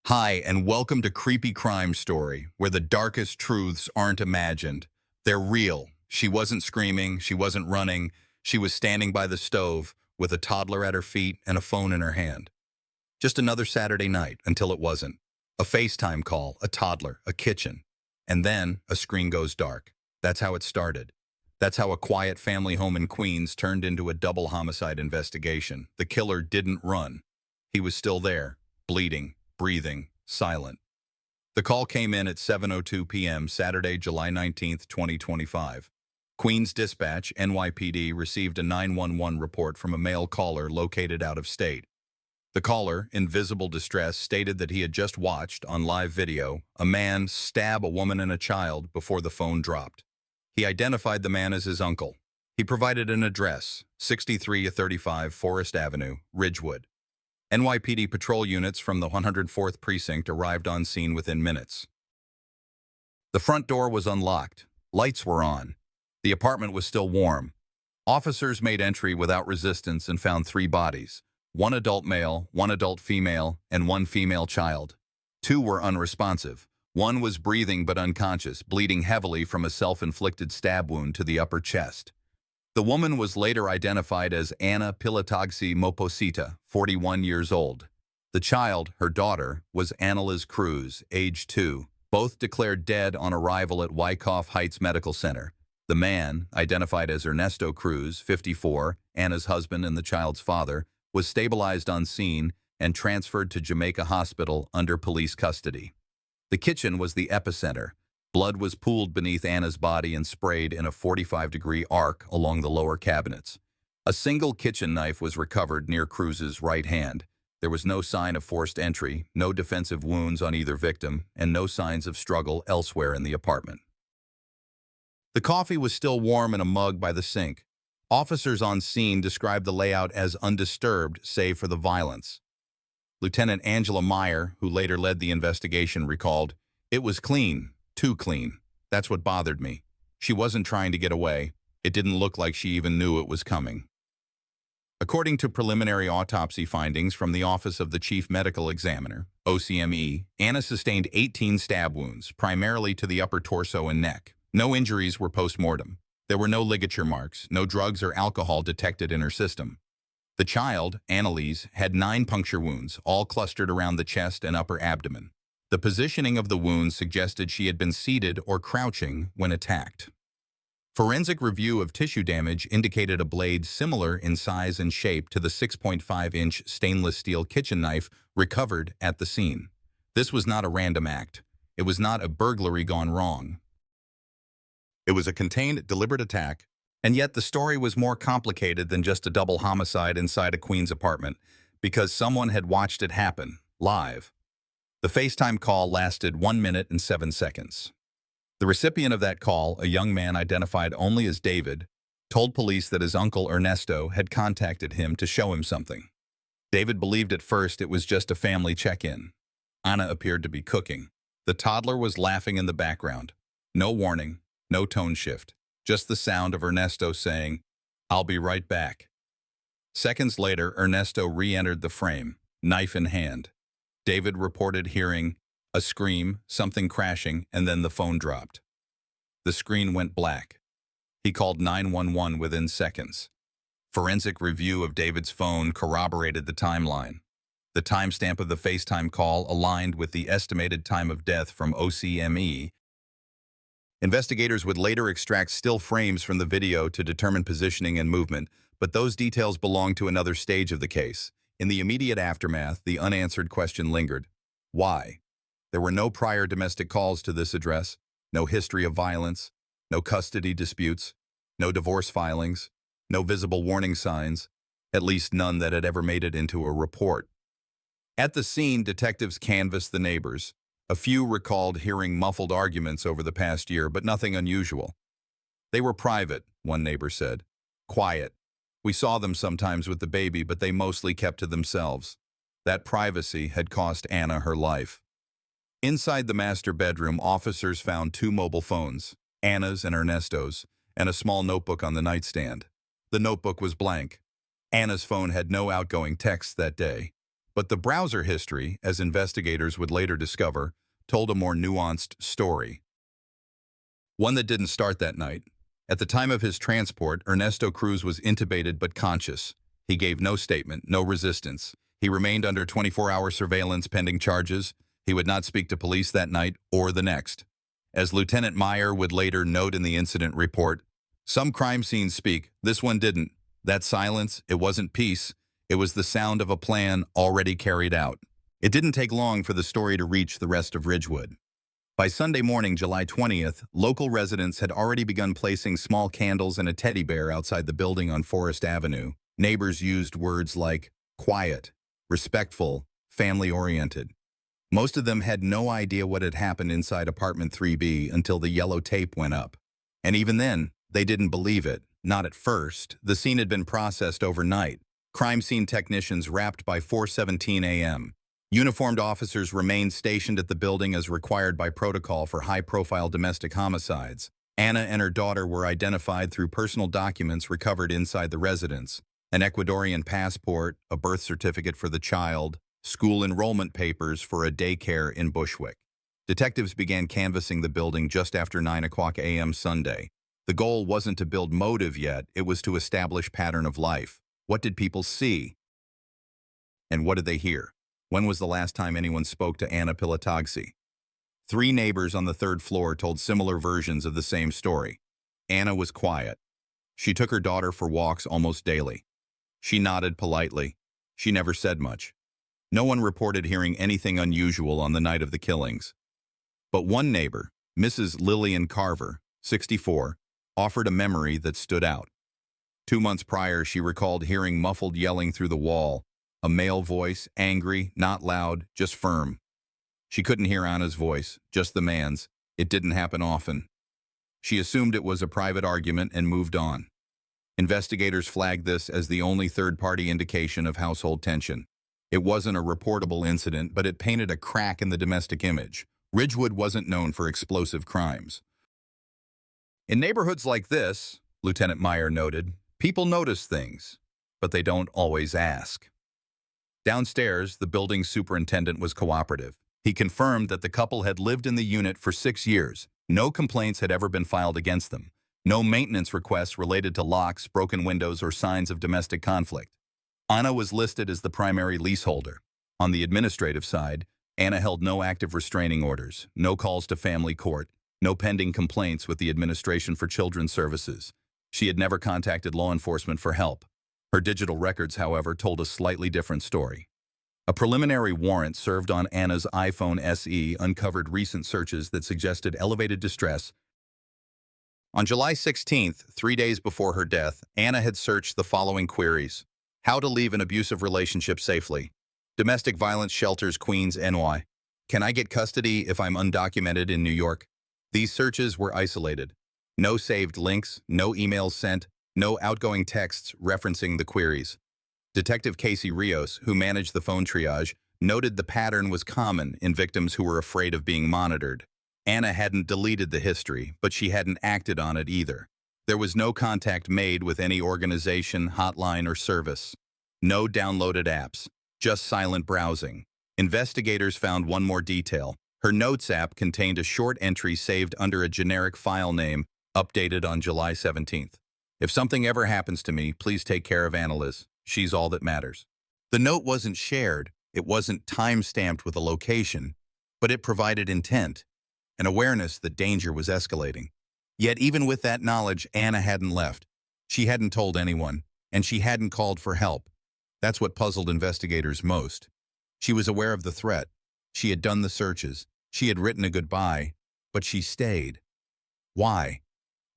Hi, and welcome to Creepy Crime Story, where the darkest truths aren't imagined. They're real. She wasn't screaming, she wasn't running, she was standing by the stove with a toddler at her feet and a phone in her hand. Just another Saturday night until it wasn't. A FaceTime call, a toddler, a kitchen. And then a screen goes dark. That's how it started. That's how a quiet family home in Queens turned into a double homicide investigation. The killer didn't run. He was still there, bleeding, breathing, silent. The call came in at 7:02 p.m. Saturday, July 19th, 2025. Queens Dispatch, NYPD, received a 911 report from a male caller located out of state. The caller, in visible distress, stated that he had just watched, on live video, a man stab a woman and a child before the phone dropped. He identified the man as his uncle. He provided an address, 6335 Forest Avenue, Ridgewood. NYPD patrol units from the 104th Precinct arrived on scene within minutes. The front door was unlocked. Lights were on. The apartment was still warm. Officers made entry without resistance and found 3 bodies: 1 adult male, 1 adult female, and 1 female child. 2 were unresponsive. 1 was breathing but unconscious, bleeding heavily from a self-inflicted stab wound to the upper chest. The woman was later identified as Anna Pilatagsi Moposita, 41 years old. The child, her daughter, was Annalise Cruz, age 2, both declared dead on arrival at Wyckoff Heights Medical Center. The man, identified as Ernesto Cruz, 54, Anna's husband and the child's father, was stabilized on scene and transferred to Jamaica Hospital under police custody. The kitchen was the epicenter. Blood was pooled beneath Anna's body and sprayed in a 45-degree arc along the lower cabinets. A single kitchen knife was recovered near Cruz's right hand. There was no sign of forced entry, no defensive wounds on either victim, and no signs of struggle elsewhere in the apartment. The coffee was still warm in a mug by the sink. Officers on scene described the layout as undisturbed, save for the violence. Lieutenant Angela Meyer, who later led the investigation, recalled, "It was clean. Too clean. That's what bothered me. She wasn't trying to get away. It didn't look like she even knew it was coming." According to preliminary autopsy findings from the Office of the Chief Medical Examiner, OCME, Anna sustained 18 stab wounds, primarily to the upper torso and neck. No injuries were post-mortem. There were no ligature marks, no drugs or alcohol detected in her system. The child, Annalise, had 9 puncture wounds, all clustered around the chest and upper abdomen. The positioning of the wounds suggested she had been seated or crouching when attacked. Forensic review of tissue damage indicated a blade similar in size and shape to the 6.5-inch stainless steel kitchen knife recovered at the scene. This was not a random act. It was not a burglary gone wrong. It was a contained, deliberate attack, and yet the story was more complicated than just a double homicide inside a Queens apartment, because someone had watched it happen, live. The FaceTime call lasted 1 minute and 7 seconds. The recipient of that call, a young man identified only as David, told police that his uncle Ernesto had contacted him to show him something. David believed at first it was just a family check-in. Anna appeared to be cooking. The toddler was laughing in the background. No warning, no tone shift, just the sound of Ernesto saying, "I'll be right back." Seconds later, Ernesto re-entered the frame, knife in hand. David reported hearing a scream, something crashing, and then the phone dropped. The screen went black. He called 911 within seconds. Forensic review of David's phone corroborated the timeline. The timestamp of the FaceTime call aligned with the estimated time of death from OCME. Investigators would later extract still frames from the video to determine positioning and movement, but those details belonged to another stage of the case. In the immediate aftermath, the unanswered question lingered. Why? There were no prior domestic calls to this address, no history of violence, no custody disputes, no divorce filings, no visible warning signs, at least none that had ever made it into a report. At the scene, detectives canvassed the neighbors. A few recalled hearing muffled arguments over the past year, but nothing unusual. "They were private," one neighbor said. "Quiet. We saw them sometimes with the baby, but they mostly kept to themselves." That privacy had cost Anna her life. Inside the master bedroom, officers found 2 mobile phones, Anna's and Ernesto's, and a small notebook on the nightstand. The notebook was blank. Anna's phone had no outgoing texts that day. But the browser history, as investigators would later discover, told a more nuanced story. One that didn't start that night. At the time of his transport, Ernesto Cruz was intubated but conscious. He gave no statement, no resistance. He remained under 24-hour surveillance pending charges. He would not speak to police that night or the next. As Lieutenant Meyer would later note in the incident report, "Some crime scenes speak, this one didn't. That silence, it wasn't peace. It was the sound of a plan already carried out." It didn't take long for the story to reach the rest of Ridgewood. By Sunday morning, July 20th, local residents had already begun placing small candles and a teddy bear outside the building on Forest Avenue. Neighbors used words like quiet, respectful, family-oriented. Most of them had no idea what had happened inside apartment 3B until the yellow tape went up. And even then, they didn't believe it. Not at first. The scene had been processed overnight. Crime scene technicians wrapped by 4:17 a.m. Uniformed officers remained stationed at the building as required by protocol for high-profile domestic homicides. Anna and her daughter were identified through personal documents recovered inside the residence: an Ecuadorian passport, a birth certificate for the child, school enrollment papers for a daycare in Bushwick. Detectives began canvassing the building just after 9 a.m. Sunday. The goal wasn't to build motive yet, it was to establish pattern of life. What did people see? And what did they hear? When was the last time anyone spoke to Anna Pilatagsi? 3 neighbors on the 3rd floor told similar versions of the same story. Anna was quiet. She took her daughter for walks almost daily. She nodded politely. She never said much. No one reported hearing anything unusual on the night of the killings. But one neighbor, Mrs. Lillian Carver, 64, offered a memory that stood out. 2 months prior, she recalled hearing muffled yelling through the wall, a male voice, angry, not loud, just firm. She couldn't hear Anna's voice, just the man's. It didn't happen often. She assumed it was a private argument and moved on. Investigators flagged this as the only third-party indication of household tension. It wasn't a reportable incident, but it painted a crack in the domestic image. Ridgewood wasn't known for explosive crimes. In neighborhoods like this, Lieutenant Meyer noted, people notice things, but they don't always ask. Downstairs, the building superintendent was cooperative. He confirmed that the couple had lived in the unit for 6 years. No complaints had ever been filed against them. No maintenance requests related to locks, broken windows, or signs of domestic conflict. Anna was listed as the primary leaseholder. On the administrative side, Anna held no active restraining orders, no calls to family court, no pending complaints with the Administration for Children's Services. She had never contacted law enforcement for help. Her digital records, however, told a slightly different story. A preliminary warrant served on Anna's iPhone SE uncovered recent searches that suggested elevated distress. On July 16th, 3 days before her death, Anna had searched the following queries: how to leave an abusive relationship safely, domestic violence shelters Queens, NY, can I get custody if I'm undocumented in New York? These searches were isolated. No saved links, no emails sent, no outgoing texts referencing the queries. Detective Casey Rios, who managed the phone triage, noted the pattern was common in victims who were afraid of being monitored. Anna hadn't deleted the history, but she hadn't acted on it either. There was no contact made with any organization, hotline, or service. No downloaded apps, just silent browsing. Investigators found one more detail. Her Notes app contained a short entry saved under a generic file name, updated on July 17th. If something ever happens to me, please take care of Annalise. She's all that matters. The note wasn't shared, it wasn't time-stamped with a location, but it provided intent, an awareness that danger was escalating. Yet even with that knowledge, Anna hadn't left. She hadn't told anyone, and she hadn't called for help. That's what puzzled investigators most. She was aware of the threat. She had done the searches. She had written a goodbye, but she stayed. Why?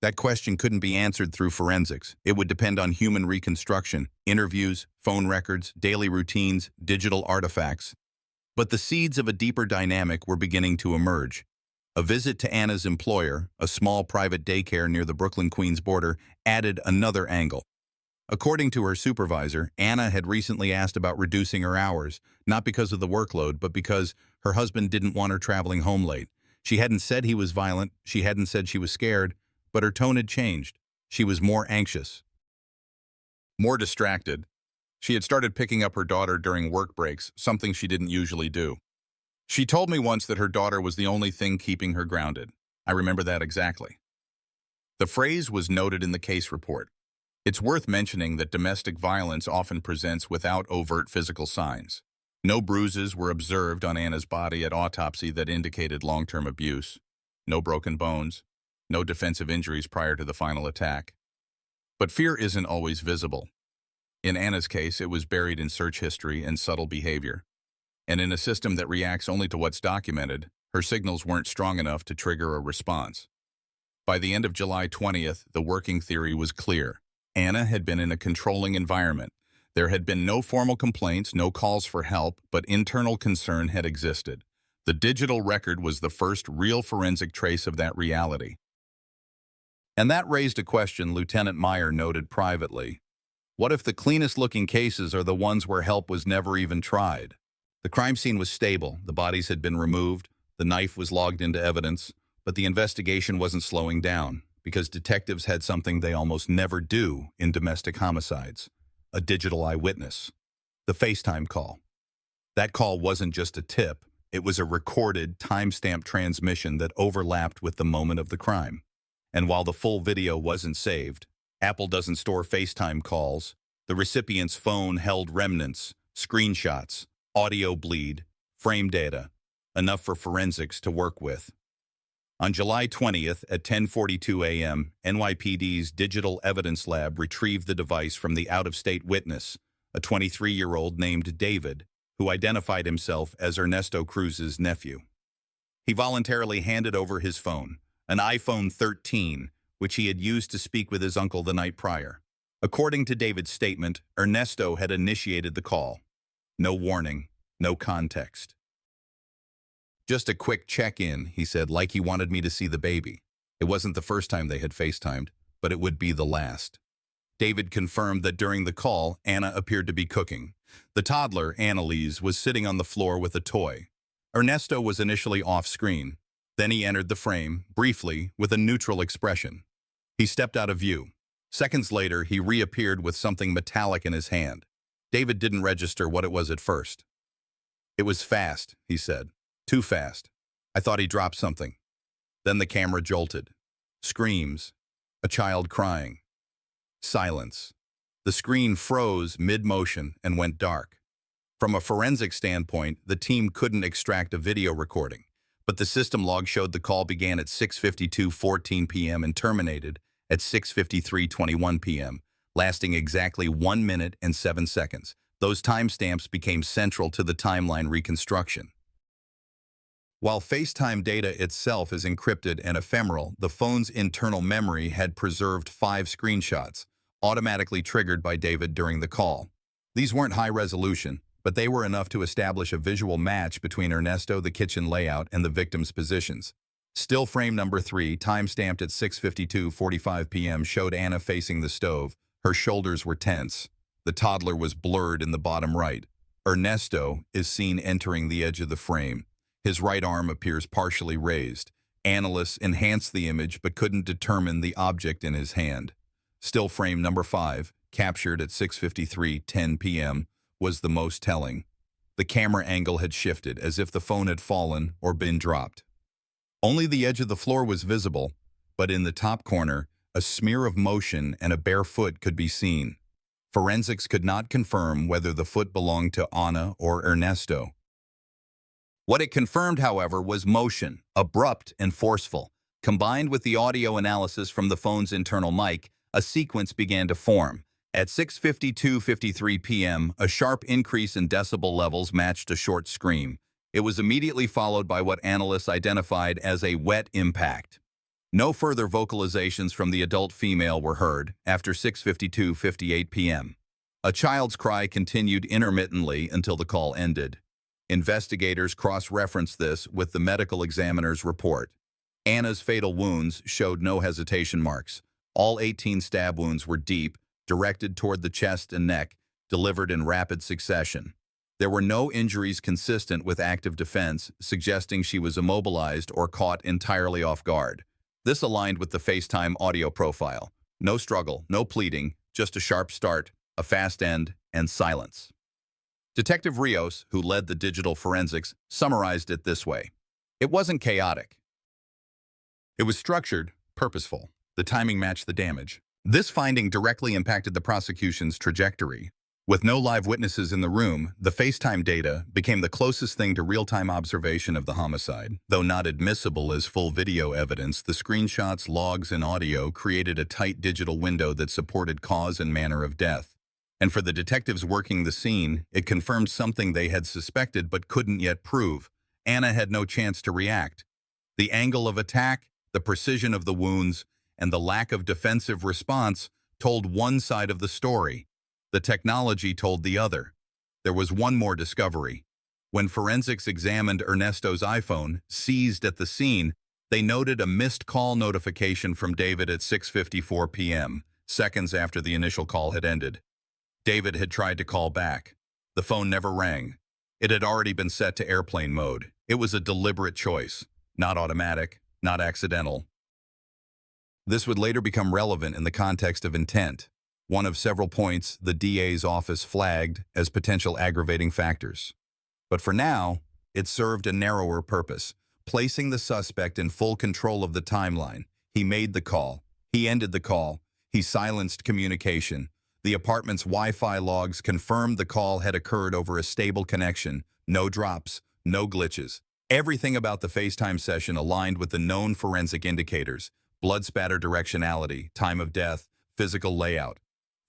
That question couldn't be answered through forensics. It would depend on human reconstruction, interviews, phone records, daily routines, digital artifacts. But the seeds of a deeper dynamic were beginning to emerge. A visit to Anna's employer, a small private daycare near the Brooklyn-Queens border, added another angle. According to her supervisor, Anna had recently asked about reducing her hours, not because of the workload, but because her husband didn't want her traveling home late. She hadn't said he was violent, she hadn't said she was scared, but her tone had changed. She was more anxious, more distracted. She had started picking up her daughter during work breaks, something she didn't usually do. She told me once that her daughter was the only thing keeping her grounded. I remember that exactly. The phrase was noted in the case report. It's worth mentioning that domestic violence often presents without overt physical signs. No bruises were observed on Anna's body at autopsy that indicated long-term abuse. No broken bones. No defensive injuries prior to the final attack. But fear isn't always visible. In Anna's case, it was buried in search history and subtle behavior. And in a system that reacts only to what's documented, her signals weren't strong enough to trigger a response. By the end of July 20th, the working theory was clear. Anna had been in a controlling environment. There had been no formal complaints, no calls for help, but internal concern had existed. The digital record was the first real forensic trace of that reality. And that raised a question Lieutenant Meyer noted privately. What if the cleanest-looking cases are the ones where help was never even tried? The crime scene was stable, the bodies had been removed, the knife was logged into evidence, but the investigation wasn't slowing down, because detectives had something they almost never do in domestic homicides: a digital eyewitness. The FaceTime call. That call wasn't just a tip, it was a recorded, time-stamped transmission that overlapped with the moment of the crime. And while the full video wasn't saved, Apple doesn't store FaceTime calls, the recipient's phone held remnants, screenshots, audio bleed, frame data, enough for forensics to work with. On July 20th at 10:42 a.m., NYPD's Digital Evidence Lab retrieved the device from the out-of-state witness, a 23-year-old named David, who identified himself as Ernesto Cruz's nephew. He voluntarily handed over his phone, an iPhone 13, which he had used to speak with his uncle the night prior. According to David's statement, Ernesto had initiated the call. No warning, no context. Just a quick check-in, he said, like he wanted me to see the baby. It wasn't the first time they had FaceTimed, but it would be the last. David confirmed that during the call, Anna appeared to be cooking. The toddler, Annalise, was sitting on the floor with a toy. Ernesto was initially off-screen. Then he entered the frame, briefly, with a neutral expression. He stepped out of view. Seconds later, he reappeared with something metallic in his hand. David didn't register what it was at first. It was fast, he said. Too fast. I thought he dropped something. Then the camera jolted. Screams. A child crying. Silence. The screen froze mid-motion and went dark. From a forensic standpoint, the team couldn't extract a video recording, but the system log showed the call began at 6:52:14 p.m. and terminated at 6:53:21 p.m., lasting exactly 1 minute and 7 seconds. Those timestamps became central to the timeline reconstruction. While FaceTime data itself is encrypted and ephemeral, the phone's internal memory had preserved 5 screenshots, automatically triggered by David during the call. These weren't high resolution, but they were enough to establish a visual match between Ernesto, the kitchen layout, and the victim's positions. Still frame number 3, timestamped at 6:52:45 p.m., showed Anna facing the stove. Her shoulders were tense. The toddler was blurred in the bottom right. Ernesto is seen entering the edge of the frame. His right arm appears partially raised. Analysts enhanced the image but couldn't determine the object in his hand. Still frame number 5, captured at 6:53:10 p.m., was the most telling. The camera angle had shifted, as if the phone had fallen or been dropped. Only the edge of the floor was visible, but in the top corner, a smear of motion and a bare foot could be seen. Forensics could not confirm whether the foot belonged to Anna or Ernesto. What it confirmed, however, was motion, abrupt and forceful. Combined with the audio analysis from the phone's internal mic, a sequence began to form. At 6:52:53 p.m., a sharp increase in decibel levels matched a short scream. It was immediately followed by what analysts identified as a wet impact. No further vocalizations from the adult female were heard after 6:52:58 p.m. A child's cry continued intermittently until the call ended. Investigators cross-referenced this with the medical examiner's report. Anna's fatal wounds showed no hesitation marks. All 18 stab wounds were deep, directed toward the chest and neck, delivered in rapid succession. There were no injuries consistent with active defense, suggesting she was immobilized or caught entirely off guard. This aligned with the FaceTime audio profile. No struggle, no pleading, just a sharp start, a fast end, and silence. Detective Rios, who led the digital forensics, summarized it this way. It wasn't chaotic. It was structured, purposeful. The timing matched the damage. This finding directly impacted the prosecution's trajectory. With no live witnesses in the room, the FaceTime data became the closest thing to real-time observation of the homicide. Though not admissible as full video evidence, the screenshots, logs, and audio created a tight digital window that supported cause and manner of death. And for the detectives working the scene, it confirmed something they had suspected but couldn't yet prove. Anna had no chance to react. The angle of attack, the precision of the wounds, and the lack of defensive response told one side of the story. The technology told the other. There was one more discovery. When forensics examined Ernesto's iPhone, seized at the scene, they noted a missed call notification from David at 6:54 p.m., seconds after the initial call had ended. David had tried to call back. The phone never rang. It had already been set to airplane mode. It was a deliberate choice, not automatic, not accidental. This would later become relevant in the context of intent, one of several points the DA's office flagged as potential aggravating factors. But for now, it served a narrower purpose, placing the suspect in full control of the timeline. He made the call. He ended the call. He silenced communication. The apartment's Wi-Fi logs confirmed the call had occurred over a stable connection. No drops, no glitches. Everything about the FaceTime session aligned with the known forensic indicators: blood spatter directionality, time of death, physical layout.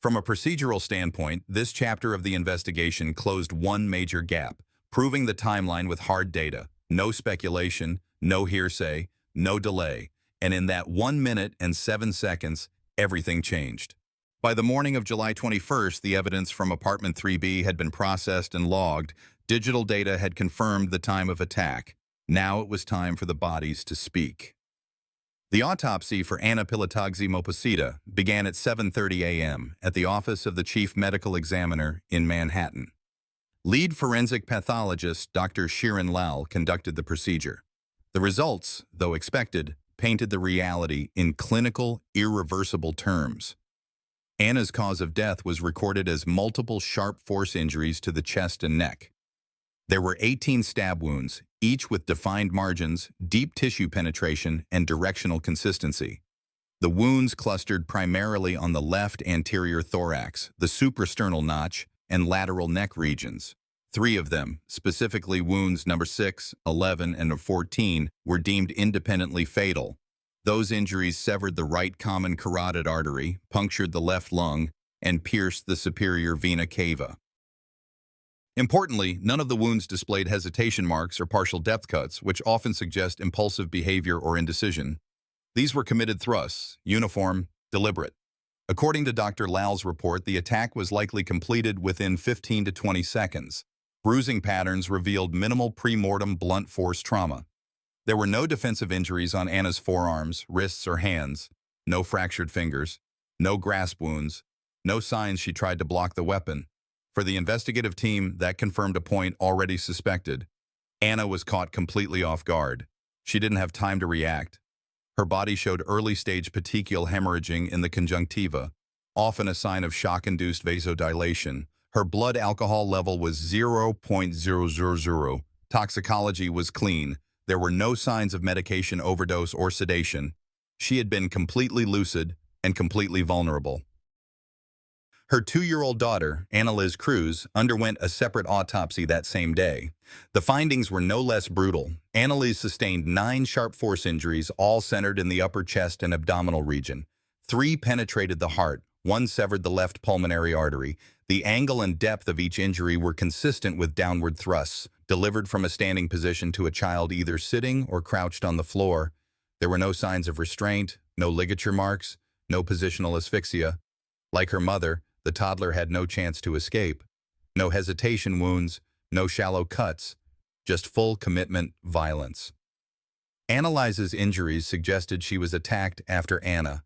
From a procedural standpoint, this chapter of the investigation closed one major gap, proving the timeline with hard data. No speculation, no hearsay, no delay. And in that 1 minute and 7 seconds, everything changed. By the morning of July 21st, the evidence from apartment 3B had been processed and logged. Digital data had confirmed the time of attack. Now it was time for the bodies to speak. The autopsy for Anna Pilotagzi-Mopocita began at 7:30 a.m. at the office of the chief medical examiner in Manhattan. Lead forensic pathologist Dr. Shirin Lal conducted the procedure. The results, though expected, painted the reality in clinical, irreversible terms. Anna's cause of death was recorded as multiple sharp force injuries to the chest and neck. There were 18 stab wounds, each with defined margins, deep tissue penetration, and directional consistency. The wounds clustered primarily on the left anterior thorax, the suprasternal notch, and lateral neck regions. 3 of them, specifically wounds number 6, 11, and 14, were deemed independently fatal. Those injuries severed the right common carotid artery, punctured the left lung, and pierced the superior vena cava. Importantly, none of the wounds displayed hesitation marks or partial depth cuts, which often suggest impulsive behavior or indecision. These were committed thrusts, uniform, deliberate. According to Dr. Lal's report, the attack was likely completed within 15 to 20 seconds. Bruising patterns revealed minimal pre-mortem blunt force trauma. There were no defensive injuries on Anna's forearms, wrists, or hands, no fractured fingers, no grasp wounds, no signs she tried to block the weapon. For the investigative team, that confirmed a point already suspected. Anna was caught completely off guard. She didn't have time to react. Her body showed early-stage petechial hemorrhaging in the conjunctiva, often a sign of shock-induced vasodilation. Her blood alcohol level was 0.000. Toxicology was clean. There were no signs of medication overdose or sedation. She had been completely lucid and completely vulnerable. Her 2-year-old daughter, Anna Liz Cruz, underwent a separate autopsy that same day. The findings were no less brutal. Anna Liz sustained 9 sharp force injuries, all centered in the upper chest and abdominal region. 3 penetrated the heart, 1 severed the left pulmonary artery. The angle and depth of each injury were consistent with downward thrusts, delivered from a standing position to a child either sitting or crouched on the floor. There were no signs of restraint, no ligature marks, no positional asphyxia. Like her mother, the toddler had no chance to escape. No hesitation wounds, no shallow cuts, just full commitment violence. Anna Liz's injuries suggested she was attacked after Anna.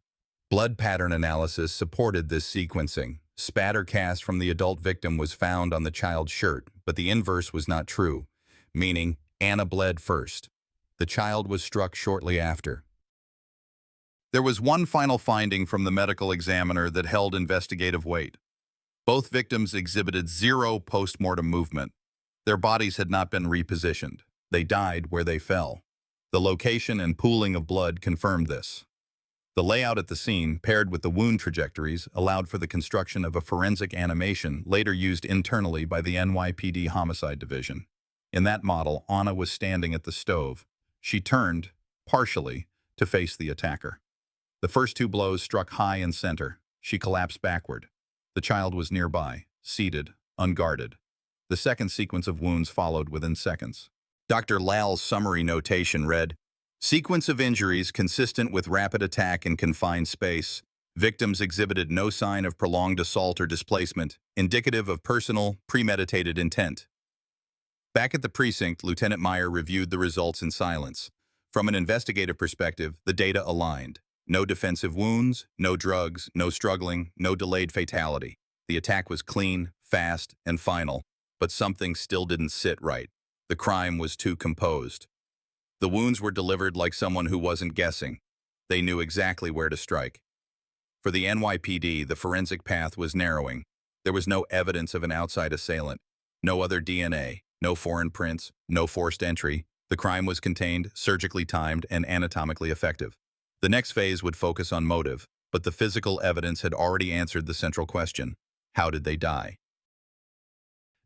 Blood pattern analysis supported this sequencing. Spatter cast from the adult victim was found on the child's shirt, but the inverse was not true, meaning Anna bled first. The child was struck shortly after. There was one final finding from the medical examiner that held investigative weight. Both victims exhibited zero post-mortem movement. Their bodies had not been repositioned. They died where they fell. The location and pooling of blood confirmed this. The layout at the scene, paired with the wound trajectories, allowed for the construction of a forensic animation later used internally by the NYPD Homicide Division. In that model, Anna was standing at the stove. She turned, partially, to face the attacker. The first two blows struck high and center. She collapsed backward. The child was nearby, seated, unguarded. The second sequence of wounds followed within seconds. Dr. Lal's summary notation read, "Sequence of injuries consistent with rapid attack in confined space. Victims exhibited no sign of prolonged assault or displacement, indicative of personal, premeditated intent." Back at the precinct, Lieutenant Meyer reviewed the results in silence. From an investigative perspective, the data aligned. No defensive wounds, no drugs, no struggling, no delayed fatality. The attack was clean, fast, and final, but something still didn't sit right. The crime was too composed. The wounds were delivered like someone who wasn't guessing. They knew exactly where to strike. For the NYPD, the forensic path was narrowing. There was no evidence of an outside assailant, no other DNA, no foreign prints, no forced entry. The crime was contained, surgically timed, and anatomically effective. The next phase would focus on motive, but the physical evidence had already answered the central question: how did they die?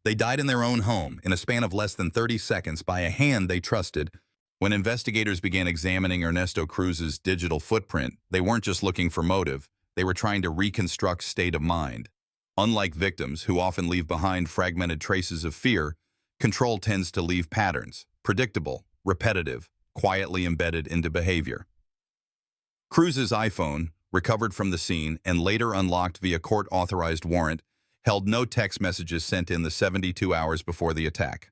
They died in their own home, in a span of less than 30 seconds, by a hand they trusted. When investigators began examining Ernesto Cruz's digital footprint, they weren't just looking for motive, they were trying to reconstruct state of mind. Unlike victims, who often leave behind fragmented traces of fear, control tends to leave patterns, predictable, repetitive, quietly embedded into behavior. Cruz's iPhone, recovered from the scene and later unlocked via court-authorized warrant, held no text messages sent in the 72 hours before the attack.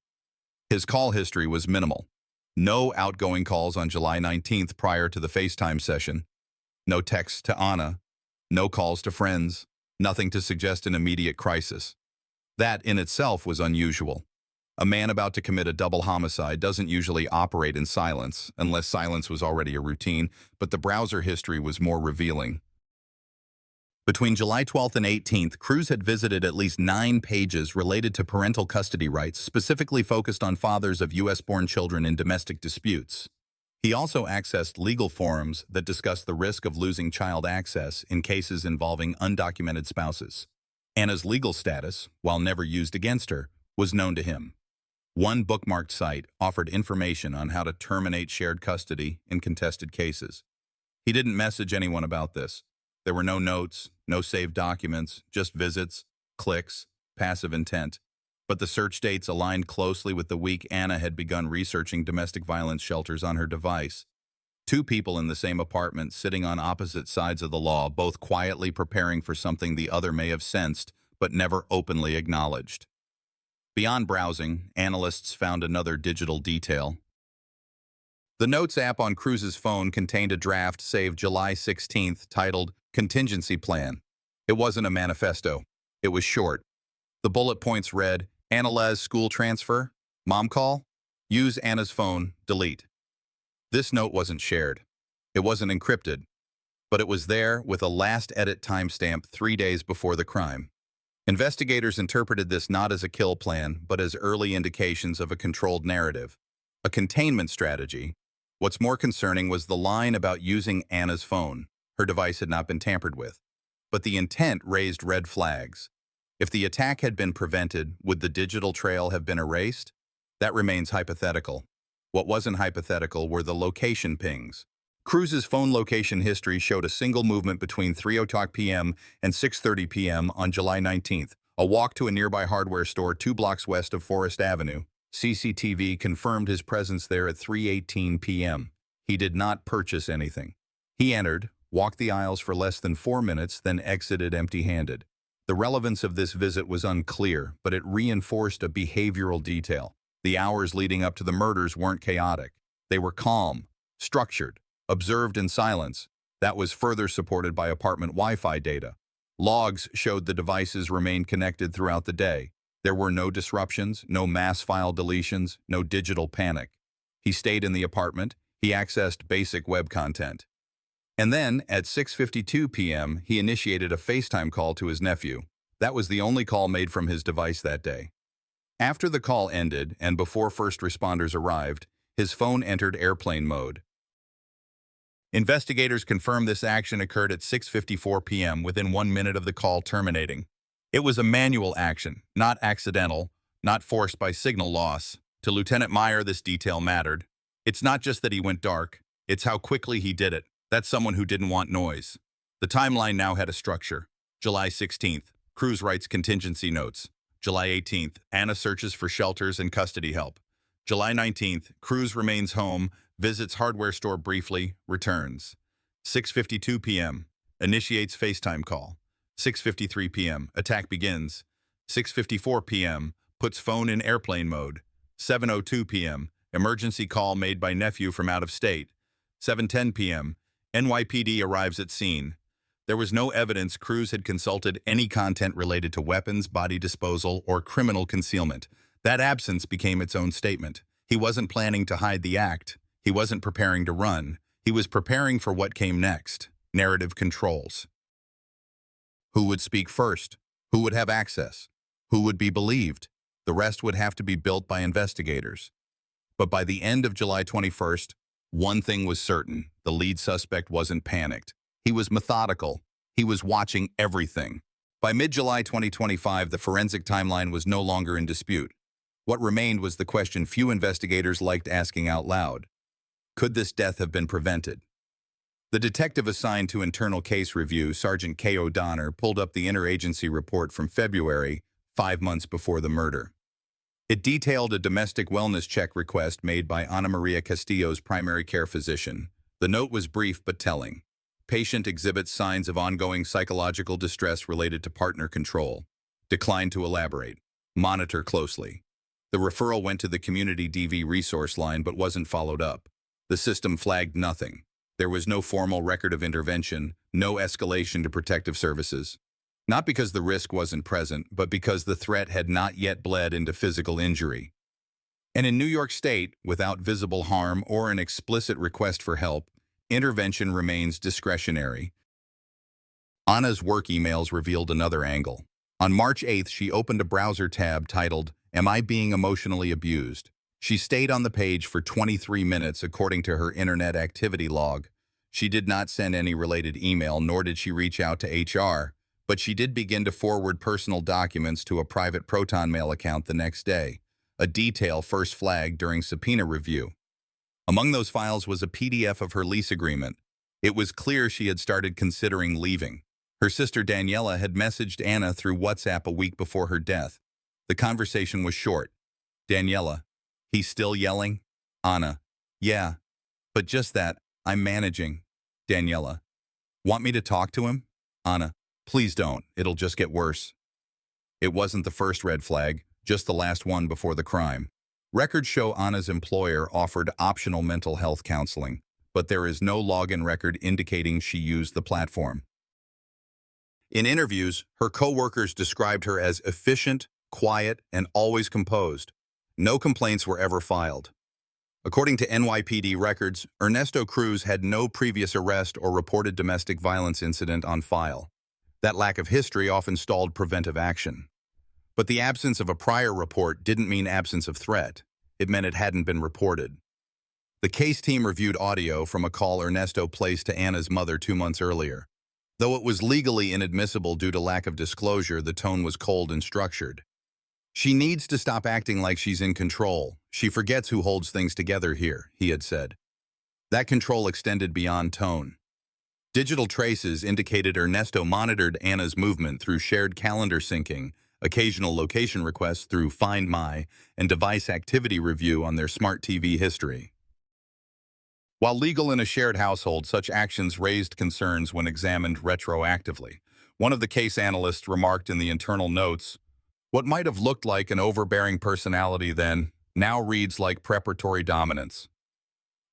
His call history was minimal. No outgoing calls on July 19th prior to the FaceTime session. No texts to Anna. No calls to friends. Nothing to suggest an immediate crisis. That in itself was unusual. A man about to commit a double homicide doesn't usually operate in silence, unless silence was already a routine, but the browser history was more revealing. Between July 12th and 18th, Cruz had visited at least 9 pages related to parental custody rights, specifically focused on fathers of U.S.-born children in domestic disputes. He also accessed legal forums that discussed the risk of losing child access in cases involving undocumented spouses. Anna's legal status, while never used against her, was known to him. One bookmarked site offered information on how to terminate shared custody in contested cases. He didn't message anyone about this. There were no notes, no saved documents, just visits, clicks, passive intent. But the search dates aligned closely with the week Anna had begun researching domestic violence shelters on her device. 2 people in the same apartment, sitting on opposite sides of the law, both quietly preparing for something the other may have sensed, but never openly acknowledged. Beyond browsing, analysts found another digital detail. The Notes app on Cruz's phone contained a draft saved July 16th titled Contingency Plan. It wasn't a manifesto. It was short. The bullet points read, Anna's school transfer, mom call, use Anna's phone, delete. This note wasn't shared. It wasn't encrypted. But it was there with a last edit timestamp 3 days before the crime. Investigators interpreted this not as a kill plan, but as early indications of a controlled narrative, a containment strategy. What's more concerning was the line about using Anna's phone. Her device had not been tampered with. But the intent raised red flags. If the attack had been prevented, would the digital trail have been erased? That remains hypothetical. What wasn't hypothetical were the location pings. Cruz's phone location history showed a single movement between 3:00 p.m. and 6:30 p.m. on July 19th, a walk to a nearby hardware store 2 blocks west of Forest Avenue. CCTV confirmed his presence there at 3:18 p.m. He did not purchase anything. He entered, walked the aisles for less than 4 minutes, then exited empty-handed. The relevance of this visit was unclear, but it reinforced a behavioral detail. The hours leading up to the murders weren't chaotic. They were calm, structured, observed in silence. That was further supported by apartment Wi-Fi data. Logs showed the devices remained connected throughout the day. There were no disruptions, no mass file deletions, no digital panic. He stayed in the apartment. He accessed basic web content. And then, at 6:52 p.m., he initiated a FaceTime call to his nephew. That was the only call made from his device that day. After the call ended and before first responders arrived, his phone entered airplane mode. Investigators confirmed this action occurred at 6:54 p.m. within 1 minute of the call terminating. It was a manual action, not accidental, not forced by signal loss. To Lieutenant Meyer, this detail mattered. It's not just that he went dark, it's how quickly he did it. That's someone who didn't want noise. The timeline now had a structure. July 16th, Cruz writes contingency notes. July 18th, Anna searches for shelters and custody help. July 19th, Cruz remains home, visits hardware store briefly, returns. 6:52 p.m., initiates FaceTime call. 6:53 p.m., attack begins. 6:54 p.m., puts phone in airplane mode. 7:02 p.m., emergency call made by nephew from out of state. 7:10 p.m., NYPD arrives at scene. There was no evidence Cruz had consulted any content related to weapons, body disposal, or criminal concealment. That absence became its own statement. He wasn't planning to hide the act. He wasn't preparing to run. He was preparing for what came next. Narrative controls. Who would speak first? Who would have access? Who would be believed? The rest would have to be built by investigators. But by the end of July 21st, one thing was certain. The lead suspect wasn't panicked. He was methodical. He was watching everything. By mid-July 2025, the forensic timeline was no longer in dispute. What remained was the question few investigators liked asking out loud. Could this death have been prevented? The detective assigned to internal case review, Sergeant K. O'Donnell, pulled up the interagency report from February, 5 months before the murder. It detailed a domestic wellness check request made by Ana Maria Castillo's primary care physician. The note was brief but telling. Patient exhibits signs of ongoing psychological distress related to partner control. Declined to elaborate. Monitor closely. The referral went to the community DV resource line but wasn't followed up. The system flagged nothing. There was no formal record of intervention, no escalation to protective services. Not because the risk wasn't present, but because the threat had not yet bled into physical injury. And in New York State, without visible harm or an explicit request for help, intervention remains discretionary. Anna's work emails revealed another angle. On March 8th, she opened a browser tab titled, "Am I being emotionally abused?" She stayed on the page for 23 minutes according to her internet activity log. She did not send any related email, nor did she reach out to HR, but she did begin to forward personal documents to a private Proton Mail account the next day, a detail first flagged during subpoena review. Among those files was a PDF of her lease agreement. It was clear she had started considering leaving. Her sister Daniela had messaged Anna through WhatsApp a week before her death. The conversation was short. Daniela, he's still yelling? Anna, yeah, but just that, I'm managing. Daniela, want me to talk to him? Anna, please don't, it'll just get worse. It wasn't the first red flag, just the last one before the crime. Records show Anna's employer offered optional mental health counseling, but there is no login record indicating she used the platform. In interviews, her co-workers described her as efficient, quiet, and always composed. No complaints were ever filed. According to NYPD records, Ernesto Cruz had no previous arrest or reported domestic violence incident on file. That lack of history often stalled preventive action. But the absence of a prior report didn't mean absence of threat. It meant it hadn't been reported. The case team reviewed audio from a call Ernesto placed to Anna's mother 2 months earlier. Though it was legally inadmissible due to lack of disclosure, the tone was cold and structured. She needs to stop acting like she's in control. She forgets who holds things together here, he had said. That control extended beyond tone. Digital traces indicated Ernesto monitored Anna's movement through shared calendar syncing, occasional location requests through Find My, and device activity review on their smart TV history. While legal in a shared household, such actions raised concerns when examined retroactively. One of the case analysts remarked in the internal notes, "What might have looked like an overbearing personality then, now reads like preparatory dominance."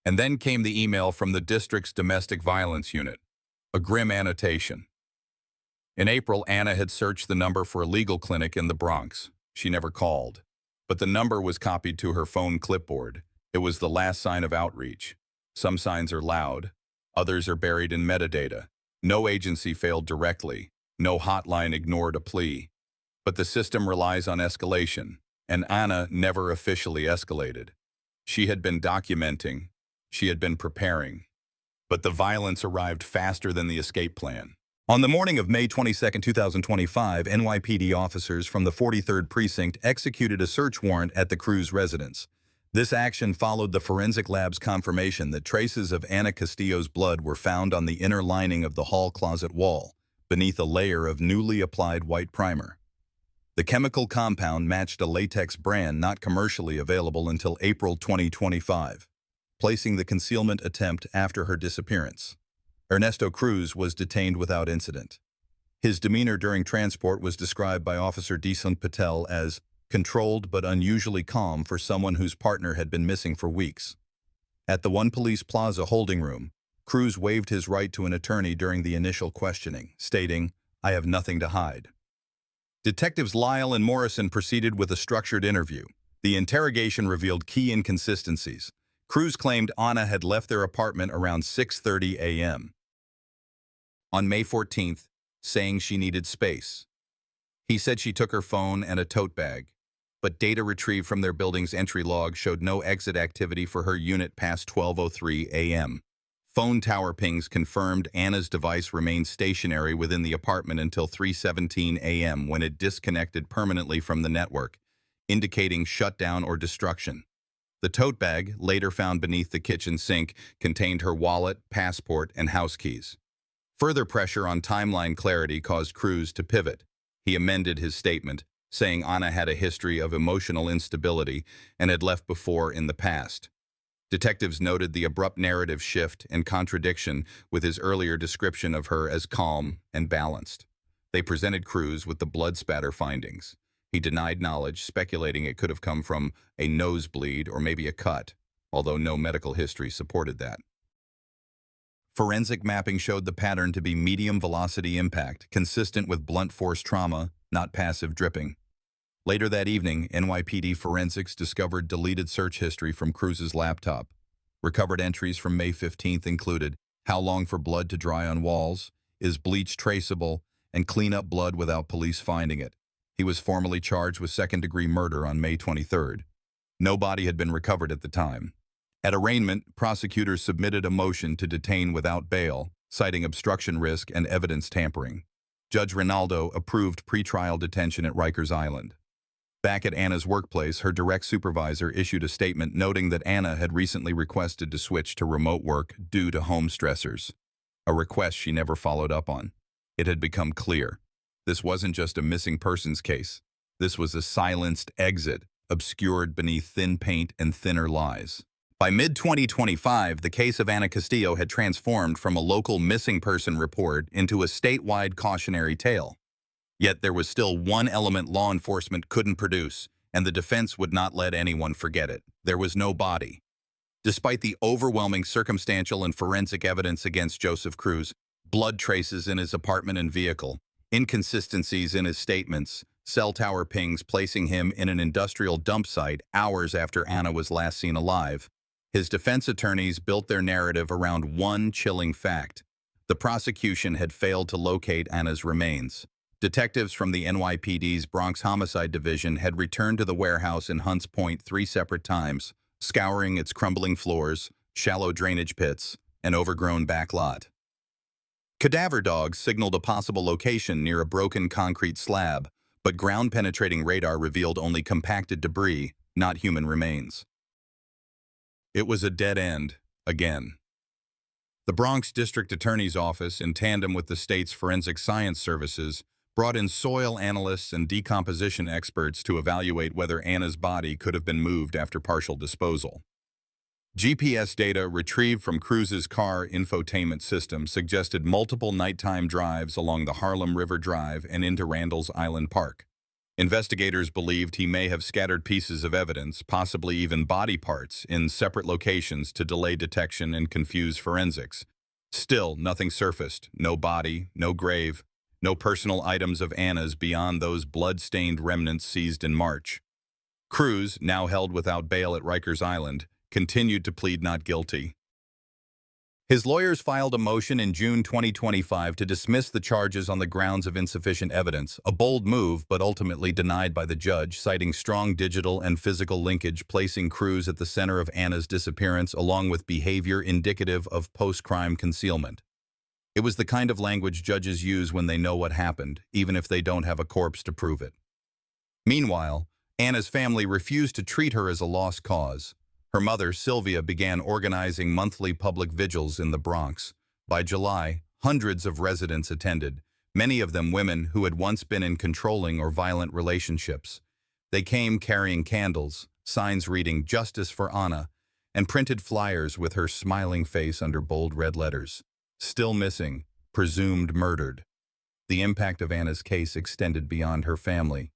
And then came the email from the district's domestic violence unit, a grim annotation. In April, Anna had searched the number for a legal clinic in the Bronx. She never called, but the number was copied to her phone clipboard. It was the last sign of outreach. Some signs are loud, others are buried in metadata. No agency failed directly, no hotline ignored a plea. But the system relies on escalation, and Anna never officially escalated. She had been documenting, she had been preparing, but the violence arrived faster than the escape plan. On the morning of May 22, 2025, NYPD officers from the 43rd Precinct executed a search warrant at the Cruz residence. This action followed the forensic lab's confirmation that traces of Ana Castillo's blood were found on the inner lining of the hall closet wall, beneath a layer of newly applied white primer. The chemical compound matched a latex brand not commercially available until April 2025, placing the concealment attempt after her disappearance. Ernesto Cruz was detained without incident. His demeanor during transport was described by Officer Desant Patel as controlled but unusually calm for someone whose partner had been missing for weeks. At the One Police Plaza holding room, Cruz waived his right to an attorney during the initial questioning, stating, "I have nothing to hide." Detectives Lyle and Morrison proceeded with a structured interview. The interrogation revealed key inconsistencies. Cruz claimed Ana had left their apartment around 6:30 a.m. on May 14th, saying she needed space. He said she took her phone and a tote bag, but data retrieved from their building's entry log showed no exit activity for her unit past 12:03 a.m. Phone tower pings confirmed Anna's device remained stationary within the apartment until 3:17 a.m. when it disconnected permanently from the network, indicating shutdown or destruction. The tote bag, later found beneath the kitchen sink, contained her wallet, passport, and house keys. Further pressure on timeline clarity caused Cruz to pivot. He amended his statement, saying Ana had a history of emotional instability and had left before in the past. Detectives noted the abrupt narrative shift and contradiction with his earlier description of her as calm and balanced. They presented Cruz with the blood spatter findings. He denied knowledge, speculating it could have come from a nosebleed or maybe a cut, although no medical history supported that. Forensic mapping showed the pattern to be medium-velocity impact, consistent with blunt force trauma, not passive dripping. Later that evening, NYPD forensics discovered deleted search history from Cruz's laptop. Recovered entries from May 15th included how long for blood to dry on walls, is bleach traceable, and clean up blood without police finding it. He was formally charged with second-degree murder on May 23rd. No body had been recovered at the time. At arraignment, prosecutors submitted a motion to detain without bail, citing obstruction risk and evidence tampering. Judge Rinaldo approved pretrial detention at Rikers Island. Back at Anna's workplace, her direct supervisor issued a statement noting that Anna had recently requested to switch to remote work due to home stressors, a request she never followed up on. It had become clear. This wasn't just a missing persons case. This was a silenced exit, obscured beneath thin paint and thinner lies. By mid-2025, the case of Ana Castillo had transformed from a local missing person report into a statewide cautionary tale. Yet there was still one element law enforcement couldn't produce, and the defense would not let anyone forget it. There was no body. Despite the overwhelming circumstantial and forensic evidence against Joseph Cruz, blood traces in his apartment and vehicle, inconsistencies in his statements, cell tower pings placing him in an industrial dump site hours after Ana was last seen alive, his defense attorneys built their narrative around one chilling fact. The prosecution had failed to locate Ana's remains. Detectives from the NYPD's Bronx Homicide Division had returned to the warehouse in Hunts Point 3 separate times, scouring its crumbling floors, shallow drainage pits, and overgrown back lot. Cadaver dogs signaled a possible location near a broken concrete slab, but ground-penetrating radar revealed only compacted debris, not human remains. It was a dead end, again. The Bronx District Attorney's Office, in tandem with the state's Forensic Science Services, brought in soil analysts and decomposition experts to evaluate whether Anna's body could have been moved after partial disposal. GPS data retrieved from Cruz's car infotainment system suggested multiple nighttime drives along the Harlem River Drive and into Randall's Island Park. Investigators believed he may have scattered pieces of evidence, possibly even body parts, in separate locations to delay detection and confuse forensics. Still, nothing surfaced. No body, no grave, no personal items of Anna's beyond those blood-stained remnants seized in March. Cruz, now held without bail at Rikers Island, continued to plead not guilty. His lawyers filed a motion in June 2025 to dismiss the charges on the grounds of insufficient evidence, a bold move but ultimately denied by the judge, citing strong digital and physical linkage, placing Cruz at the center of Anna's disappearance along with behavior indicative of post-crime concealment. It was the kind of language judges use when they know what happened, even if they don't have a corpse to prove it. Meanwhile, Anna's family refused to treat her as a lost cause. Her mother, Sylvia, began organizing monthly public vigils in the Bronx. By July, hundreds of residents attended, many of them women who had once been in controlling or violent relationships. They came carrying candles, signs reading "Justice for Anna," and printed flyers with her smiling face under bold red letters. Still missing, presumed murdered. The impact of Anna's case extended beyond her family.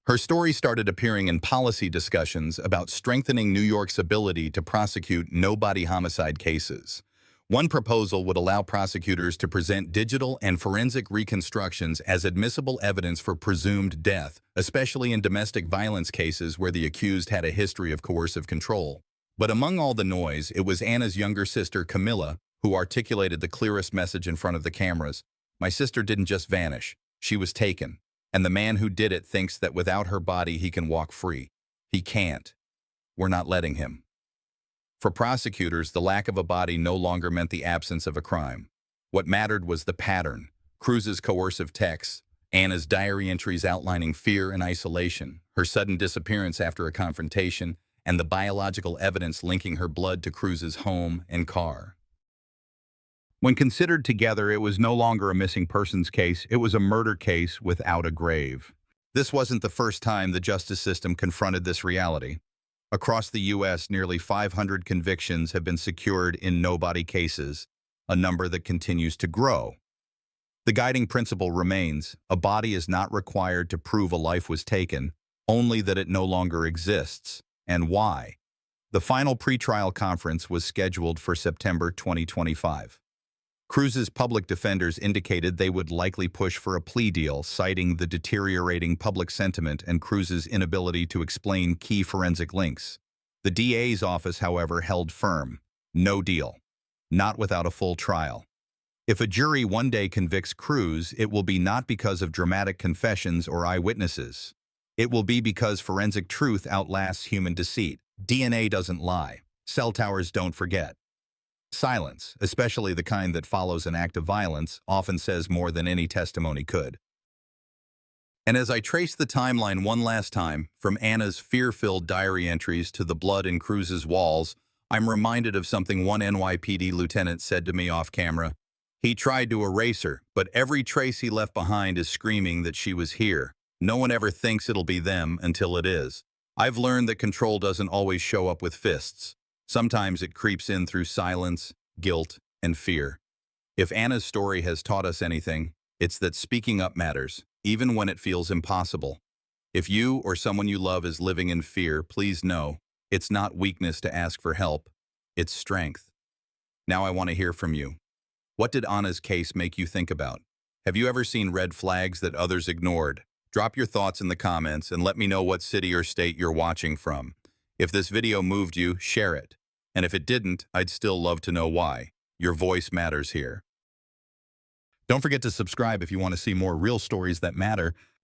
Her story started appearing in policy discussions about strengthening New York's ability to prosecute no-body homicide cases. One proposal would allow prosecutors to present digital and forensic reconstructions as admissible evidence for presumed death, especially in domestic violence cases where the accused had a history of coercive control. But among all the noise, it was Anna's younger sister, Camilla, who articulated the clearest message in front of the cameras. "My sister didn't just vanish. She was taken. And the man who did it thinks that without her body he can walk free. He can't. We're not letting him." For prosecutors, the lack of a body no longer meant the absence of a crime. What mattered was the pattern: Cruz's coercive texts, Anna's diary entries outlining fear and isolation, her sudden disappearance after a confrontation, and the biological evidence linking her blood to Cruz's home and car. When considered together, it was no longer a missing persons case, it was a murder case without a grave. This wasn't the first time the justice system confronted this reality. Across the U.S., nearly 500 convictions have been secured in no-body cases, a number that continues to grow. The guiding principle remains: a body is not required to prove a life was taken, only that it no longer exists, and why. The final pretrial conference was scheduled for September 2025. Cruz's public defenders indicated they would likely push for a plea deal, citing the deteriorating public sentiment and Cruz's inability to explain key forensic links. The DA's office, however, held firm: no deal. Not without a full trial. If a jury one day convicts Cruz, it will be not because of dramatic confessions or eyewitnesses. It will be because forensic truth outlasts human deceit. DNA doesn't lie. Cell towers don't forget. Silence, especially the kind that follows an act of violence, often says more than any testimony could. And as I trace the timeline one last time, from Anna's fear-filled diary entries to the blood in Cruz's walls, I'm reminded of something one NYPD lieutenant said to me off camera. He tried to erase her, but every trace he left behind is screaming that she was here. No one ever thinks it'll be them until it is. I've learned that control doesn't always show up with fists. Sometimes it creeps in through silence, guilt, and fear. If Anna's story has taught us anything, it's that speaking up matters, even when it feels impossible. If you or someone you love is living in fear, please know, it's not weakness to ask for help, it's strength. Now I want to hear from you. What did Anna's case make you think about? Have you ever seen red flags that others ignored? Drop your thoughts in the comments and let me know what city or state you're watching from. If this video moved you, share it. And if it didn't, I'd still love to know why. Your voice matters here. Don't forget to subscribe if you want to see more real stories that matter.